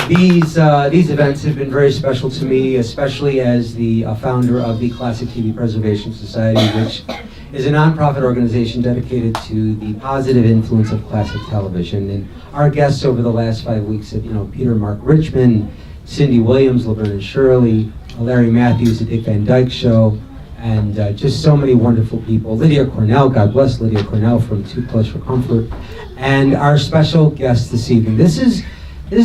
These events have been very special to me, especially as the founder of the Classic TV Preservation Society, which is a nonprofit organization dedicated to the positive influence of classic television. And our guests over the last 5 weeks have, Peter Mark Richmond, Cindy Williams, Laverne and Shirley, Larry Matthews, The Dick Van Dyke Show, and just so many wonderful people. Lydia Cornell, God bless Lydia Cornell from Too Close for Comfort, and our special guest this evening. This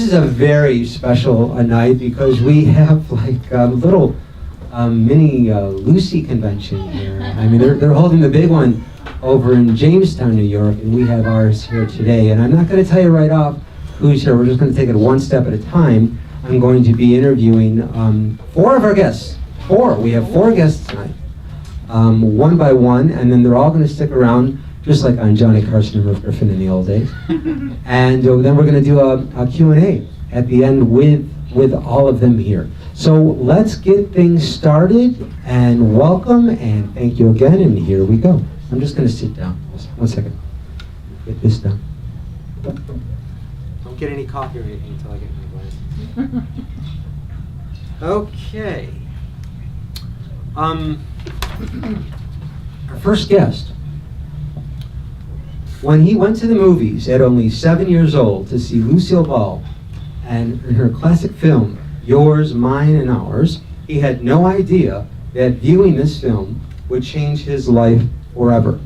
is a very special night because we have like a little mini Lucy convention here. I mean, they're holding the big one over in Jamestown, New York, and we have ours here today. And I'm not going to tell you right off who's here. We're just going to take it one step at a time. I'm going to be interviewing 4 of our guests. 4. We have 4 guests tonight, one by one, and then they're all going to stick around, just like on Johnny Carson and Merv Griffin in the old days. And then we're going to do a Q&A at the end with all of them here. So let's get things started, and welcome, and thank you again, and here we go. I'm just going to sit down. Just 1 second. Get this done. Don't get any coffee or anything until I get my glass. Okay. Our first guest. When he went to the movies at only 7 years old to see Lucille Ball and her classic film, Yours, Mine, and Ours, he had no idea that viewing this film would change his life forever.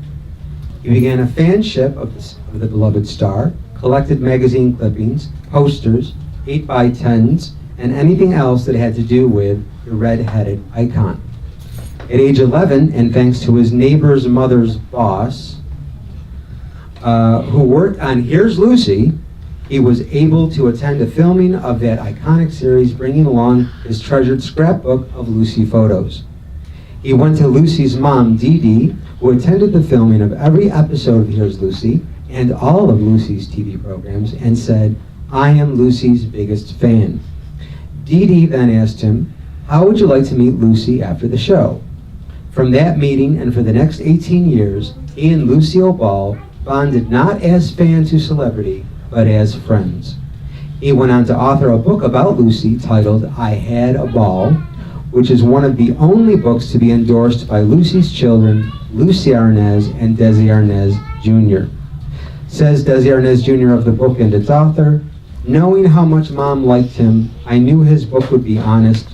He began a fanship of the beloved star, collected magazine clippings, posters, 8x10s, and anything else that had to do with the red-headed icon. At age 11, and thanks to his neighbor's mother's boss, who worked on Here's Lucy, he was able to attend a filming of that iconic series, bringing along his treasured scrapbook of Lucy photos. He went to Lucy's mom, Dee Dee, who attended the filming of every episode of Here's Lucy and all of Lucy's TV programs, and said, "I am Lucy's biggest fan." Dee Dee then asked him, "How would you like to meet Lucy after the show?" From that meeting, and for the next 18 years, he and Lucille Ball bonded not as fan to celebrity, but as friends. He went on to author a book about Lucy titled I Had a Ball, which is one of the only books to be endorsed by Lucy's children, Lucy Arnaz and Desi Arnaz Jr. Says Desi Arnaz Jr. of the book and its author, "Knowing how much Mom liked him, I knew his book would be honest,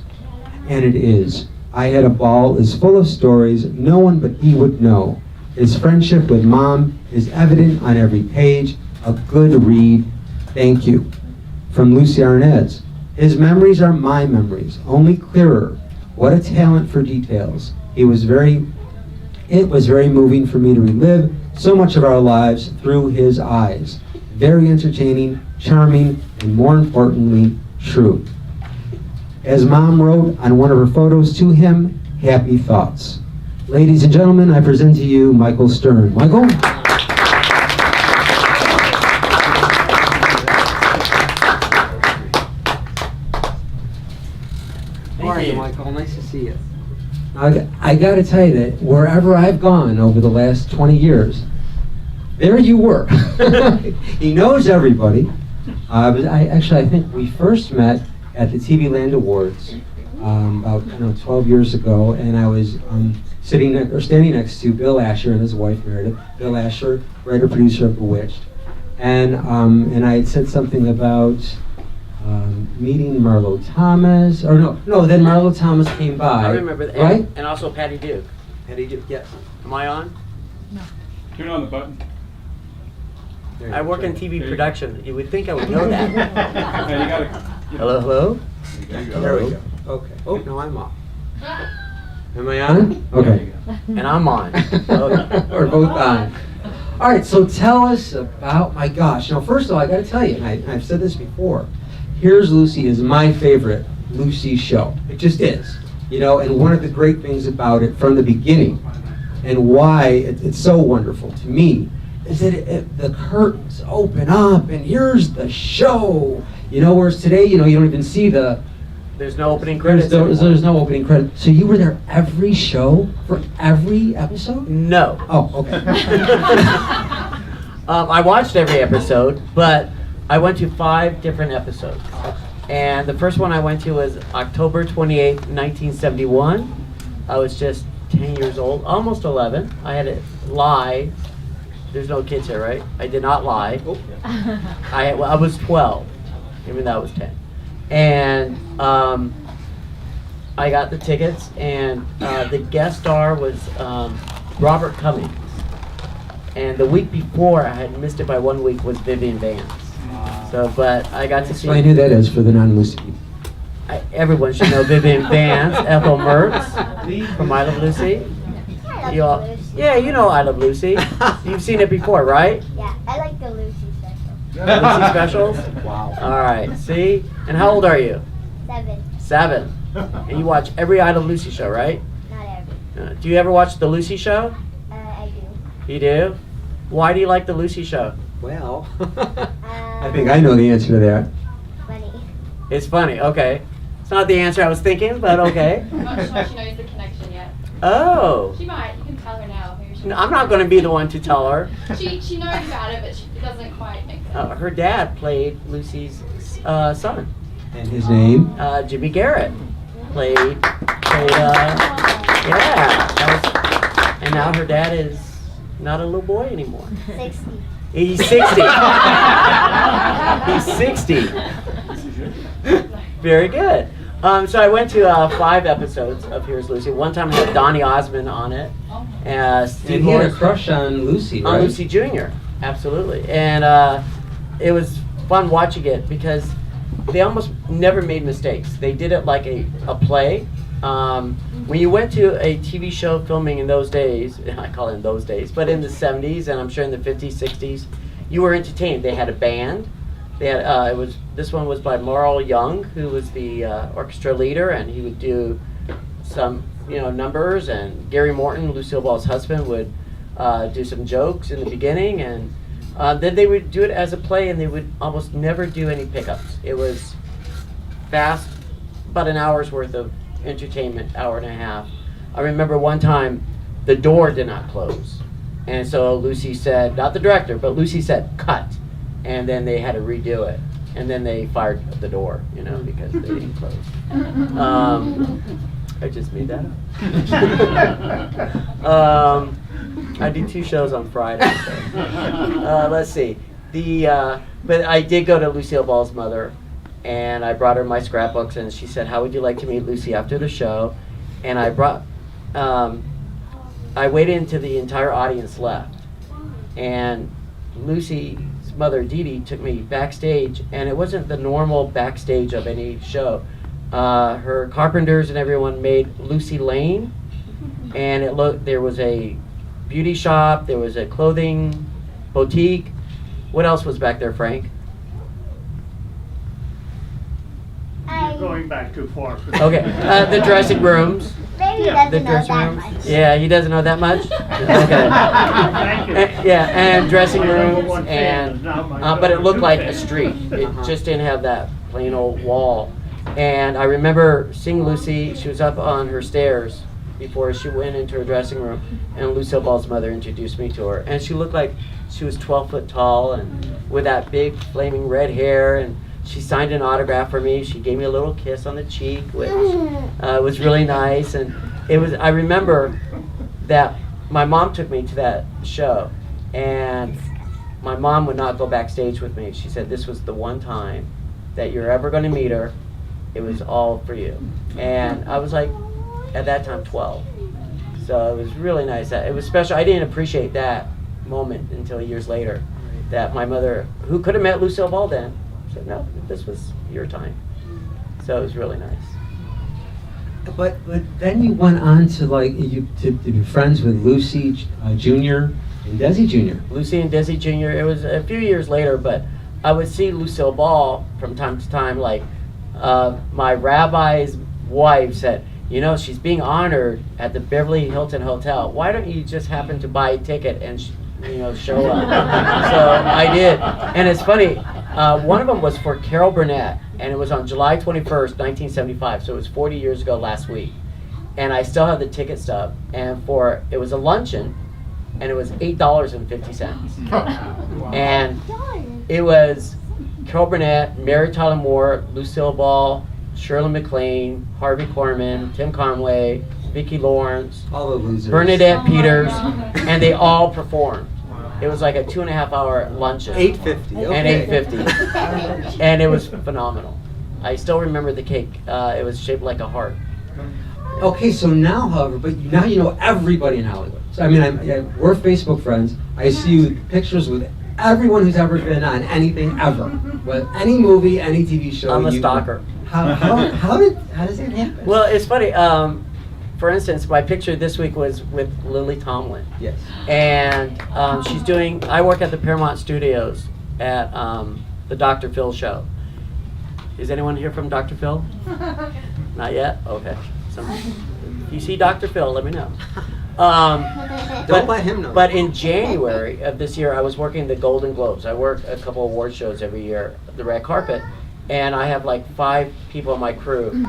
and it is. I Had a Ball is full of stories no one but he would know. His friendship with Mom is evident on every page. A good read. Thank you." From Lucy Arnaz. "His memories are my memories, only clearer. What a talent for details. It was very moving for me to relive so much of our lives through his eyes. Very entertaining, charming, and more importantly, true." As Mom wrote on one of her photos to him, "Happy thoughts." Ladies and gentlemen, I present to you Michael Stern. Michael? How are you, Michael? Nice to see you. I got to tell you that wherever I've gone over the last 20 years, there you were. He knows everybody. I think we first met at the TV Land Awards about 12 years ago, and I was standing next to Bill Asher and his wife Meredith. Bill Asher, writer producer of Bewitched, and I had said something about meeting Marlo Thomas, or no. Then Marlo Thomas came by. I remember that, right? And also Patty Duke. Patty Duke, yes. Am I on? No. Turn on the button. I work in TV production. You would think I would know that. Okay, you gotta, Hello, hello. There we go. Okay. Oh, no, I'm off. Am I on? Okay. And I'm on. Okay. We're both on. All right, so tell us about, my gosh. Now, first of all, I got to tell you, and I've said this before, Here's Lucy is my favorite Lucy show. It just is. And one of the great things about it from the beginning, and why it's so wonderful to me, is that the curtains open up, and here's the show. Whereas today, you don't even see the... There's no opening credits. There's no opening credits. So you were there every show for every episode? No. Oh, okay. I watched every episode, but I went to 5 different episodes. And the first one I went to was October 28th, 1971. I was just 10 years old, almost 11. I had to lie. There's no kids here, right? I did not lie. I was 12, even though I was 10. And I got the tickets, and the guest star was Robert Cummings. And the week before, I had missed it by 1 week, was Vivian Vance. So, but I got to see. Explain who that is for the non-Lucy people. Everyone should know Vivian Vance, Ethel Mertz from I Love Lucy. You all, yeah, you know I Love Lucy. You've seen it before, right? Yeah, I like the Lucy special. Lucy specials? Wow. All right, see? And how old are you? 7. 7. And you watch every I Love Lucy show, right? Not every. Do you ever watch the Lucy show? I do. You do? Why do you like the Lucy show? Well, I think I know the answer to that. Funny. It's funny, okay. It's not the answer I was thinking, but okay. I'm not sure she knows the connection yet. Oh. She might. You can tell her now. Maybe she I'm not going to be the one to tell her. She knows about it, but it doesn't quite make sense. Her dad played Lucy's son. And his name? Jimmy Garrett. Played yeah. And now her dad is not a little boy anymore. 60. He's 60. He's 60. Very good. So I went to 5 episodes of Here's Lucy. One time I had Donny Osmond on it. Steve And he had a Morris crush on Lucy, right? on Lucy Jr. Absolutely. And it was fun watching it because they almost never made mistakes. They did it like a play. When you went to a TV show filming in those days, I call it in those days, but in the 70s and I'm sure in the 50s, 60s, you were entertained. They had a band. They had this one was by Marl Young, who was the orchestra leader, and he would do some numbers. And Gary Morton, Lucille Ball's husband, would do some jokes in the beginning, and then they would do it as a play, and they would almost never do any pickups. It was fast, about an hour's worth of entertainment, hour and a half. I remember one time the door did not close, and so Lucy said, not the director, but Lucy said, cut. And then they had to redo it. And then they fired the door, because they didn't close. I just made that up. I do 2 shows on Friday. So. Let's see. But I did go to Lucille Ball's mother, and I brought her my scrapbooks, and she said, how would you like to meet Lucy after the show? And I waited until the entire audience left. And Lucy's mother, Dee Dee, took me backstage, and it wasn't the normal backstage of any show. Her carpenters and everyone made Lucy Lane, and there was a beauty shop, there was a clothing boutique. What else was back there, Frank? You're going back too far. Okay, the dressing rooms. Maybe he The doesn't know dressing that rooms. much. Yeah, he doesn't know that much. Okay. Thank you. And dressing My number rooms, one fan and is now my but it number looked 2 like fan. a street. It just didn't have that plain old wall. And I remember seeing Lucy. She was up on her stairs before she went into her dressing room, and Lucille Ball's mother introduced me to her. And she looked like she was 12 foot tall and with that big flaming red hair. And she signed an autograph for me. She gave me a little kiss on the cheek, which was really nice. And I remember that my mom took me to that show, and my mom would not go backstage with me. She said this was the one time that you're ever going to meet her. It was all for you. And I was like, at that time, 12. So it was really nice. It was special. I didn't appreciate that moment until years later, that my mother, who could have met Lucille Ball then, said, no, this was your time. So it was really nice. But then you went on to to be friends with Lucy Jr. and Desi Jr. Lucy and Desi Jr. It was a few years later, but I would see Lucille Ball from time to time. Like my rabbi's wife said, she's being honored at the Beverly Hilton Hotel. Why don't you just happen to buy a ticket and show up? So I did, and it's funny. One of them was for Carol Burnett, and it was on July 21st, 1975. So it was 40 years ago last week, and I still have the ticket stub. And it was a luncheon, and it was $8.50, and it was Carol Burnett, Mary Tyler Moore, Lucille Ball, Shirley MacLaine, Harvey Korman, Tim Conway, Vicki Lawrence, All the losers. Bernadette Peters, and they all performed. It was like a 2.5-hour luncheon. 850. And Okay. 850. And it was phenomenal. I still remember the cake. It was shaped like a heart. Okay, so now, however, now you know everybody in Hollywood. So I mean, we're Facebook friends. I see you pictures with everyone who's ever been on anything ever, with any movie, any TV show. I'm a stalker. How does that happen? Well, it's funny. For instance, my picture this week was with Lily Tomlin. Yes. And she's doing, I work at the Paramount Studios at the Dr. Phil show. Is anyone here from Dr. Phil? Not yet? Okay. So, if you see Dr. Phil, let me know. Don't let him know. But in January of this year, I was working the Golden Globes. I work a couple award shows every year, the red carpet, and I have like 5 people on my crew.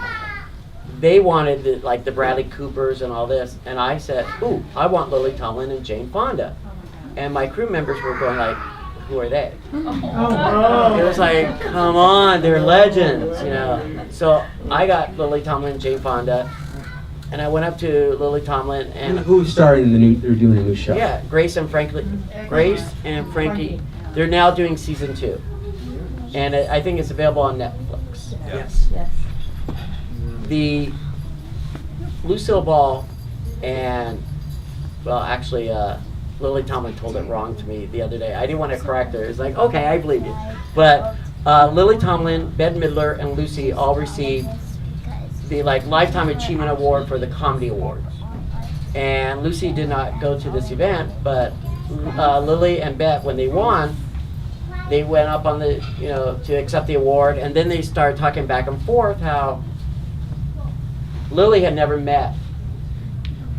They wanted the Bradley Coopers and all this, and I said, ooh, I want Lily Tomlin and Jane Fonda. And my crew members were going like, who are they? It was like, come on, they're legends, you know. So I got Lily Tomlin and Jane Fonda, and I went up to Lily Tomlin and Who's starring they're doing a new show? yeah, Grace and Frankie. They're now doing season 2, and I think it's available on Netflix. Yes. The Lucille Ball and, well, actually, Lily Tomlin told it wrong to me the other day. I didn't want to correct her. It's like, okay, I believe you. But Lily Tomlin, Bette Midler, and Lucy all received the Lifetime Achievement Award for the Comedy Awards. And Lucy did not go to this event, but Lily and Bette, when they won, they went up on the, to accept the award, and then they started talking back and forth how Lily had never met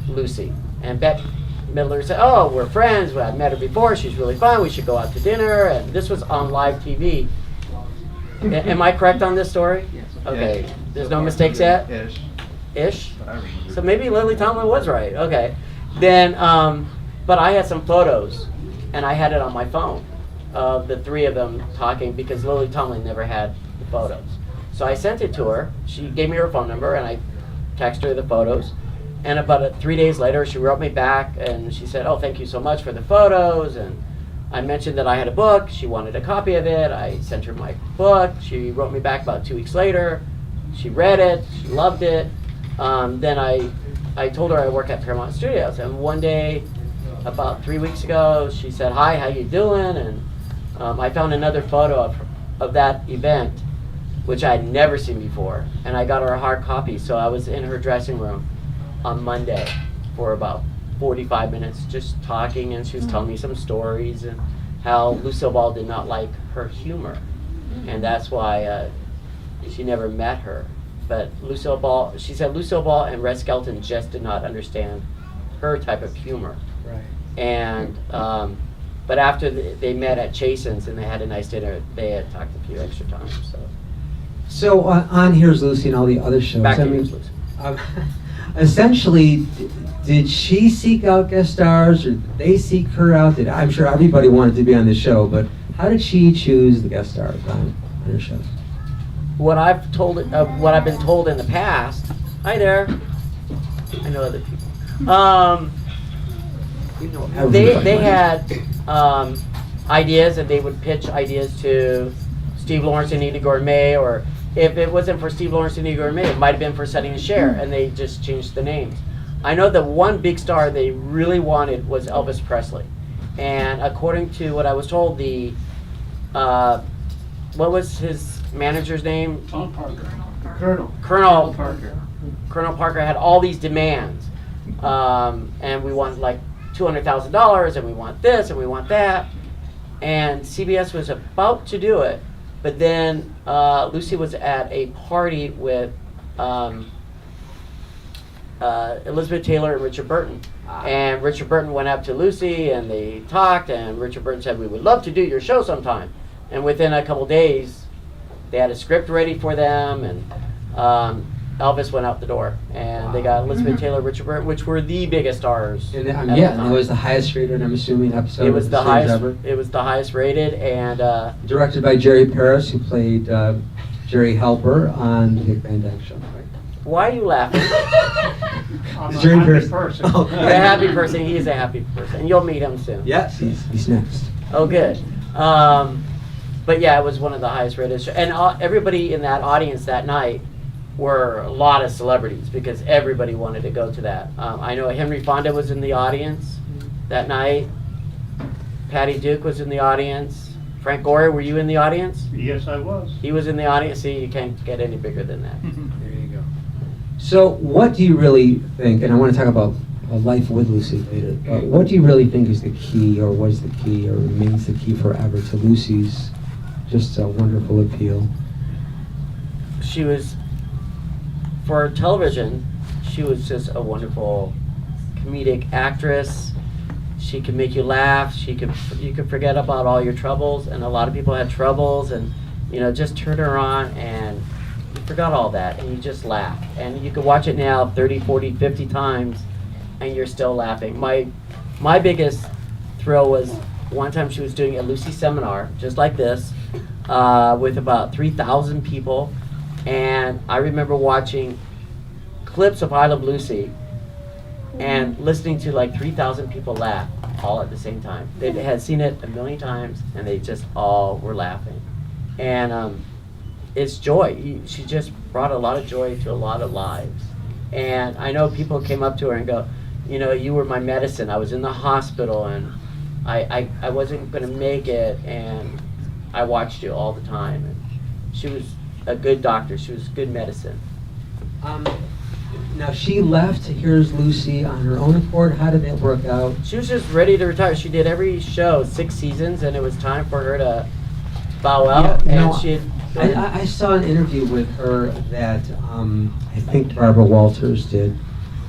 Lucy, and Bette Midler said, oh, we're friends, well, I've met her before, she's really fun, we should go out to dinner, and this was on live TV. Am I correct on this story? Yes. Okay, there's no mistakes yet? Ish. Ish? But I remember. So maybe Lily Tomlin was right, okay. Then, but I had some photos, and I had it on my phone, of the 3 of them talking, because Lily Tomlin never had the photos. So I sent it to her, she gave me her phone number, and I texted her the photos. And about 3 days later, she wrote me back, and she said, oh, thank you so much for the photos, and I mentioned that I had a book, she wanted a copy of it, I sent her my book, she wrote me back about 2 weeks later, she read it, she loved it. Then I told her I work at Paramount Studios, and one day, about 3 weeks ago, she said, hi, how you doing? And I found another photo of that event, which I had never seen before, and I got her a hard copy, so I was in her dressing room on Monday for about 45 minutes just talking, and she was telling me some stories and how Lucille Ball did not like her humor, and that's why she never met her. But Lucille Ball, she said Lucille Ball and Red Skelton just did not understand her type of humor. Right. And but after they met at Chasen's and they had a nice dinner, they had talked a few extra times. So on Here's Lucy and all the other shows, Back I to mean, Here's Lucy. Essentially, did she seek out guest stars, or did they seek her out? I'm sure everybody wanted to be on the show, but how did she choose the guest stars on her shows? What I've been told in the past. Hi there. I know other people. You know, They everybody. had ideas, and they would pitch ideas to Steve Lawrence and Edie Gourmet, or if it wasn't for Steve Lawrence and Edie Gourmet, it might have been for Setting a Share, and they just changed the names. I know the one big star they really wanted was Elvis Presley, and according to what I was told, the what was his manager's name? Tom Parker. Colonel Parker. Colonel Parker had all these demands, and we want like $200,000, and we want this, and we want that, and CBS was about to do it, but then Lucy was at a party with Elizabeth Taylor and Richard Burton, and Richard Burton went up to Lucy, and they talked, and Richard Burton said, we would love to do your show sometime, and within a couple days, they had a script ready for them, and Elvis went out the door, and and they got Elizabeth Taylor, Richard Burton, which were the biggest stars. And at the yeah, and time. it was the highest rated, I'm assuming, episode It was of the series highest. ever. It was the highest rated, and Directed by Jerry Paris, who played Jerry Helper on the Dick Van Dyke Show. Right? why are you laughing? I'm a Jerry happy Paris. person. Oh, You're a happy person. He is a happy person. You'll meet him soon. Yes, he's next. Oh, good. But yeah, it was one of the highest rated shows. And everybody in that audience that night were a lot of celebrities because everybody wanted to go to that. I know Henry Fonda was in the audience that night. Patty Duke was in the audience. Frank Gore, were you in the audience? Yes, I was. He was in the audience. See, you can't get any bigger than that. There you go. So, what do you really think? And I want to talk about life with Lucy later. What do you really think is the key, or was the key, or remains the key forever to Lucy's just wonderful appeal? She was, for television, she was just a wonderful comedic actress. She could make you laugh. You could forget about all your troubles, and a lot of people had troubles, and just turn her on and you forgot all that and you just laugh. And you could watch it now 30, 40, 50 times and you're still laughing. My biggest thrill was one time she was doing a Lucy seminar just like this with about 3,000 people, and I remember watching clips of I Love Lucy and listening to like 3,000 people laugh all at the same time. They had seen it a million times and they just all were laughing. And it's joy. She just brought a lot of joy to a lot of lives. And I know people came up to her and go, you were my medicine. I was in the hospital and I wasn't going to make it, and I watched you all the time. And she was a good doctor. She was good medicine. Now, she left Here's Lucy on her own accord. How did that work out? She was just ready to retire. She did every show, 6 seasons, and it was time for her to bow out. I saw an interview with her that I think Barbara Walters did,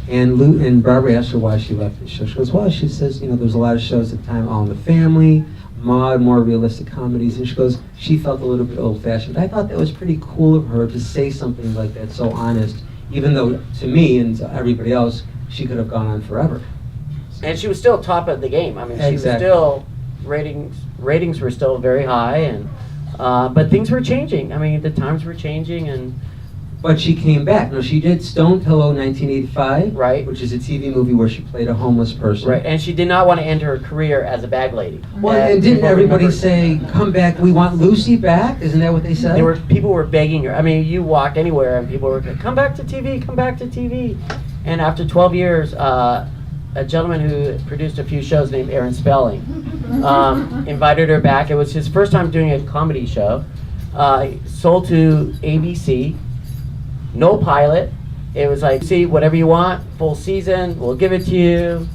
and Barbara asked her why she left the show. She goes, well, she says, there's a lot of shows at the time, All in the Family, Maude, more realistic comedies, and she goes, she felt a little bit old-fashioned. I thought that was pretty cool of her to say something like that, so honest, even though to me and to everybody else, she could have gone on forever. And she was still top of the game. I mean, she was still, ratings were still very high, and but things were changing. I mean, the times were changing, But she came back. No, she did Stone Pillow 1985, right, which is a TV movie where she played a homeless person. Right, and she did not want to end her career as a bag lady. Well, and didn't everybody say, come back, we want Lucy back? Isn't that what they said? People were begging her. I mean, you walk anywhere and people were going, come back to TV, come back to TV. And after 12 years, a gentleman who produced a few shows named Aaron Spelling invited her back. It was his first time doing a comedy show. Sold to ABC. No pilot. It was like, see, whatever you want, full season, we'll give it to you.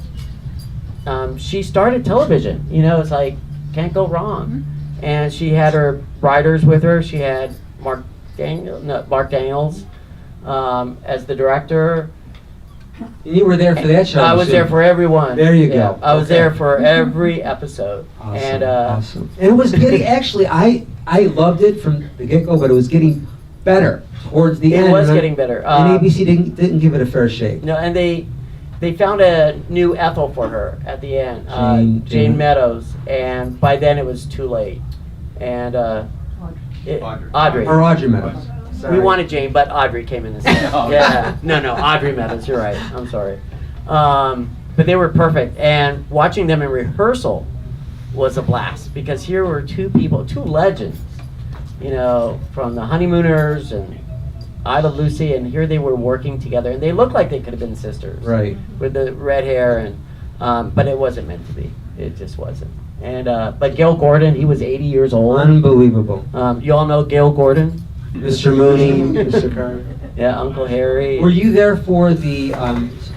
She started television. It's like, can't go wrong. And she had her writers with her. She had Mark Daniels as the director. And you were there for that show. I was there for everyone. There you go. I was there for every episode. Awesome, And awesome. And it was getting, actually, I loved it from the get-go, but it was getting better towards the end. It was getting better. And ABC didn't give it a fair shake. No, and they found a new Ethel for her at the end, Jane Meadows, and by then it was too late. And Audrey. Or Audrey Meadows. Sorry. We wanted Jane, but Audrey came in instead. Yeah, no, Audrey Meadows. You're right. I'm sorry. But they were perfect, and watching them in rehearsal was a blast because here were two legends, from the Honeymooners and I Love Lucy, and here they were working together, and they looked like they could have been sisters, right? With the red hair, and but it wasn't meant to be. It just wasn't. And but Gale Gordon, he was 80 years old. Unbelievable. You all know Gale Gordon. Mr. Mooney, Mr. Carter. Yeah, Uncle Harry. Were you there for the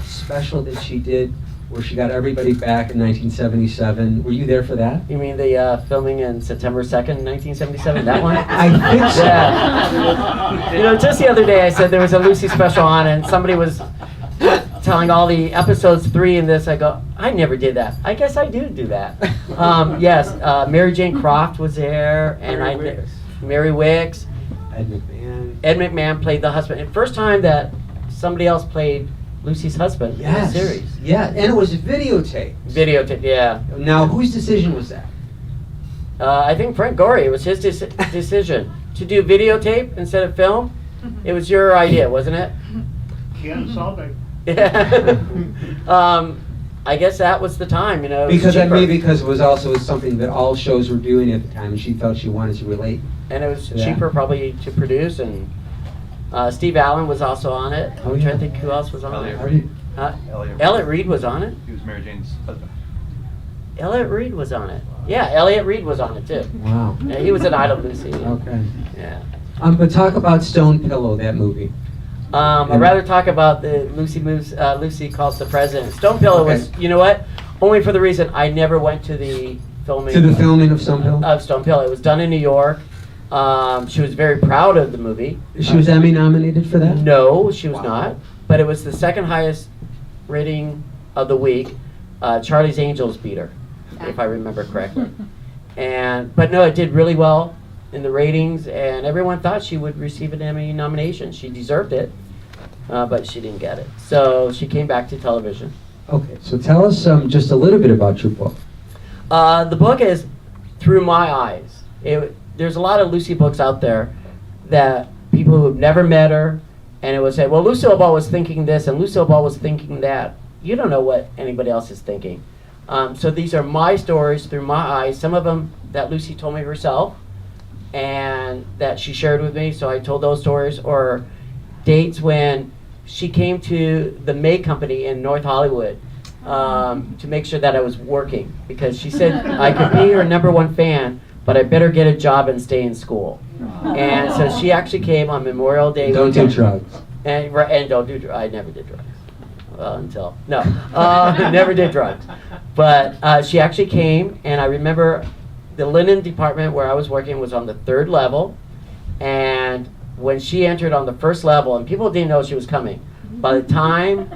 special that she did where she got everybody back in 1977? Were you there for that? You mean the filming in September 2nd, 1977? That one? I think so. Yeah. Just the other day I said there was a Lucy special on, and somebody was telling all the episodes 3 in this. I go, I never did that. I guess I do that. Yes, Mary Jane Croft was there, and Mary Wicks. Ed McMahon. Ed McMahon played the husband. And first time that somebody else played Lucy's husband in the series. Yeah, and it was videotape. Videotape, yeah. Now, whose decision was that? I think Frank Gorey, it was his decision to do videotape instead of film. It was your idea, wasn't it? Ken Salbeck. Yeah. I guess that was the time, you know. It was Because cheaper. because it was also something that all shows were doing at the time, and she felt she wanted to relate. And it was Yeah. cheaper probably to produce, and Steve Allen was also on it. Oh, I'm trying yeah. to think who else was on Elliot it. Reed. Elliot. Elliot Reed was on it. He was Mary Jane's husband. Elliot Reed was on it. Yeah, Elliot Reed was on it too. Wow. Yeah, he was an idol Lucy. Okay. Yeah. But talk about Stone Pillow, that movie. I'd rather talk about the Lucy Calls the President. Stone Pillow was, you know what? Only for the reason I never went to the filming. To the filming of Stone Pillow? Of Stone Pillow. It was done in New York. She was very proud of the movie. She was Emmy nominated for that? No, she was Wow. not. But it was the second highest rating of the week. Charlie's Angels beat her, if I remember correctly. But no, it did really well in the ratings, and everyone thought she would receive an Emmy nomination. She deserved it, but she didn't get it. So she came back to television. Okay, so tell us just a little bit about your book. The book is Through My Eyes. There's a lot of Lucy books out there that people who have never met her, and it would say, well, Lucille Ball was thinking this, and Lucille Ball was thinking that. You don't know what anybody else is thinking. So these are my stories through my eyes, some of them that Lucy told me herself, and that she shared with me, so I told those stories, or dates when she came to the May Company in North Hollywood to make sure that I was working, because she said I could be her #1 fan, but I better get a job and stay in school. And so she actually came on Memorial Day. Don't do drugs. And don't do drugs. I never did drugs. Never did drugs. But she actually came, and I remember the linen department where I was working was on the 3rd level, and when she entered on the 1st level, and people didn't know she was coming, by the time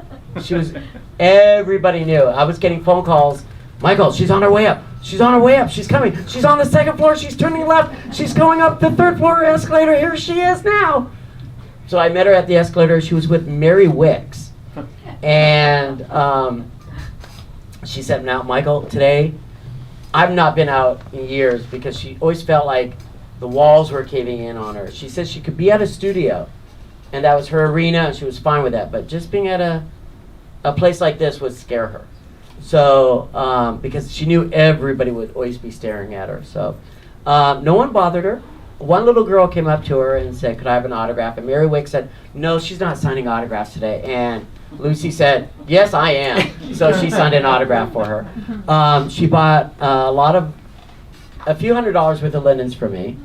everybody knew. I was getting phone calls, Michael, she's on her way up. She's on her way up. She's coming. She's on the 2nd floor. She's turning left. She's going up the 3rd floor escalator. Here she is now. So I met her at the escalator. She was with Mary Wicks. And she said, now, Michael, today, I've not been out in years because she always felt like the walls were caving in on her. She said she could be at a studio, and that was her arena, and she was fine with that. But just being at a place like this would scare her. So, because she knew everybody would always be staring at her. So, no one bothered her. One little girl came up to her and said, could I have an autograph? And Mary Wicks said, no, she's not signing autographs today. And Lucy said, yes, I am. So she signed an autograph for her. She bought a few $100s worth of linens for me.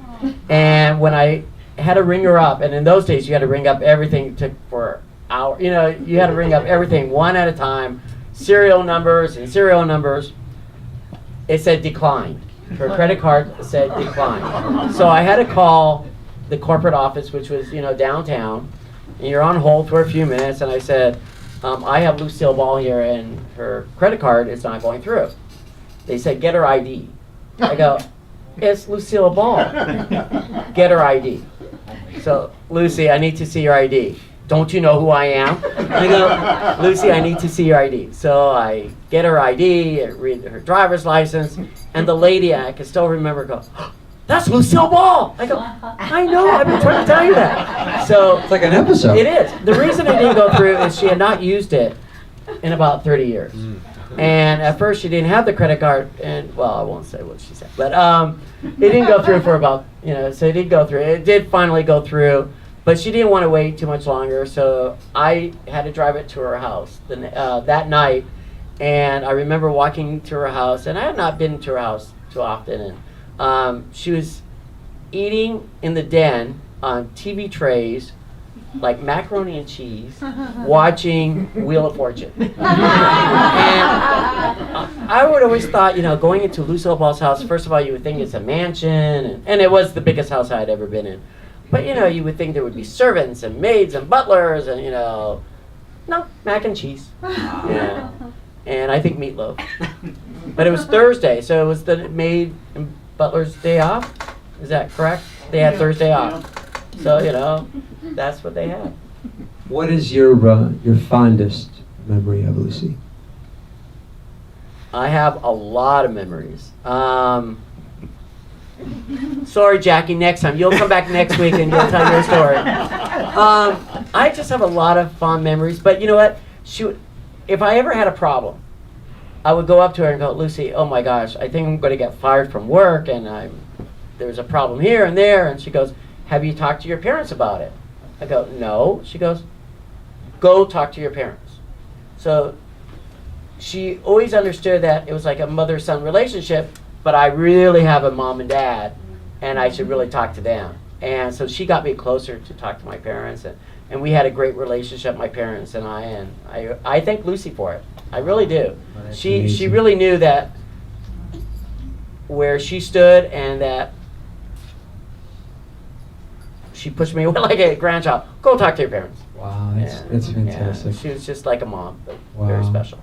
And when I had to ring her up, and in those days you had to ring up everything, it took for hours. You know, you had to ring up everything one at a time, serial numbers. It said declined. Her credit card said declined. So I had to call the corporate office, which was, downtown, and you're on hold for a few minutes, and I said, I have Lucille Ball here, and her credit card is not going through. They said, get her ID. I go, it's Lucille Ball. Get her ID. So, Lucy, I need to see your ID. Don't you know who I am? I go, Lucy, I need to see your ID. So I get her ID, I read her driver's license, and the lady, I can still remember, goes, that's Lucille Ball! I go, I know, I've been trying to tell you that. So It's like an episode. it is. The reason it didn't go through is she had not used it in about 30 years. And at first she didn't have the credit card, and, well, I won't say what she said, but it didn't go through for about, so it did go through. It did finally go through, but she didn't want to wait too much longer, so I had to drive it to her house that night. And I remember walking to her house, and I had not been to her house too often, and she was eating in the den on TV trays, like macaroni and cheese, watching Wheel of Fortune. And I would always thought, going into Lucille Ball's house, first of all, you would think it's a mansion, and it was the biggest house I had ever been in. But, you would think there would be servants and maids and butlers and, no, mac and cheese. Yeah. And I think meatloaf. But it was Thursday, so it was the maid and butler's day off. Is that correct? They had Thursday off. So, that's what they had. What is your fondest memory of Lucy? I have a lot of memories. Sorry, Jackie, next time. You'll come back next week and you'll tell your story. I just have a lot of fond memories. But you know what? If I ever had a problem, I would go up to her and go, Lucy, oh my gosh, I think I'm going to get fired from work, and there's a problem here and there. And she goes, have you talked to your parents about it? I go, no. She goes, go talk to your parents. So she always understood that it was like a mother-son relationship, but I really have a mom and dad, and I should really talk to them. And so she got me closer to talk to my parents, and we had a great relationship, my parents and I thank Lucy for it. I really do. Oh, She really knew that where she stood, and that she pushed me away like a grandchild. Go talk to your parents. Wow, that's fantastic. Yeah, she was just like a mom, but Wow. very special.